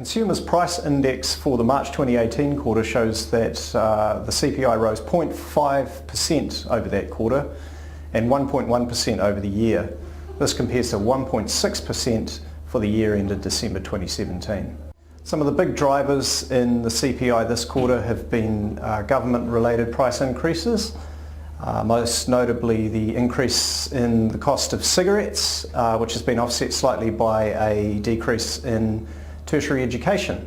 Consumers Price Index for the March 2018 quarter shows that the CPI rose 0.5% over that quarter and 1.1% over the year. This compares to 1.6% for the year ended December 2017. Some of the big drivers in the CPI this quarter have been government-related price increases, most notably the increase in the cost of cigarettes, which has been offset slightly by a decrease in tertiary education.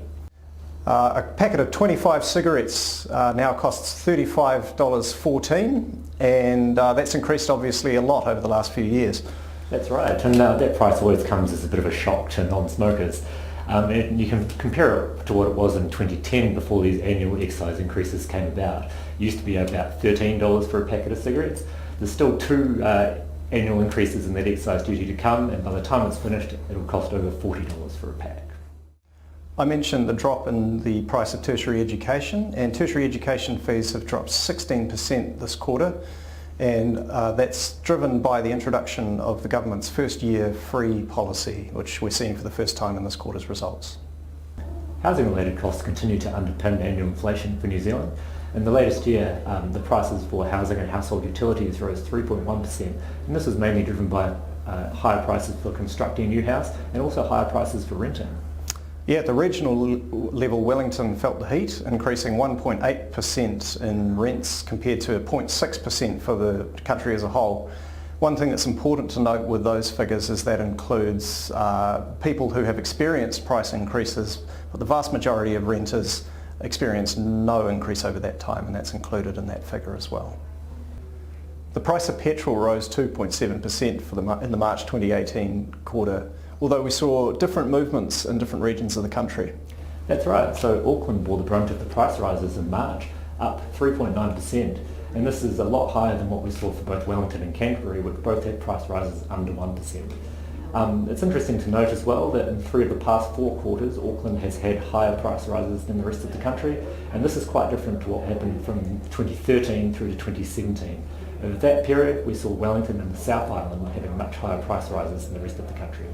A packet of 25 cigarettes now costs $35.14, and that's increased obviously a lot over the last few years. That's right, and that price always comes as a bit of a shock to non-smokers. And you can compare it to what it was in 2010 before these annual excise increases came about. It used to be about $13 for a packet of cigarettes. There's still two annual increases in that excise duty to come, and by the time it's finished it'll cost over $40 for a pack. I mentioned the drop in the price of tertiary education, and tertiary education fees have dropped 16% this quarter, and that's driven by the introduction of the government's first year free policy, which we're seeing for the first time in this quarter's results. Housing related costs continue to underpin annual inflation for New Zealand. In the latest year, the prices for housing and household utilities rose 3.1%, and this was mainly driven by higher prices for constructing a new house and also higher prices for renting. Yeah, at the regional level, Wellington felt the heat, increasing 1.8% in rents compared to 0.6% for the country as a whole. One thing that's important to note with those figures is that includes people who have experienced price increases, but the vast majority of renters experienced no increase over that time, and that's included in that figure as well. The price of petrol rose 2.7% in the March 2018 quarter, although we saw different movements in different regions of the country. That's right, so Auckland bore the brunt of the price rises in March, up 3.9%, and this is a lot higher than what we saw for both Wellington and Canterbury, which both had price rises under 1%. It's interesting to note as well that in 3 of the past 4 quarters, Auckland has had higher price rises than the rest of the country, and this is quite different to what happened from 2013 through to 2017. Over that period, we saw Wellington and the South Island having much higher price rises than the rest of the country.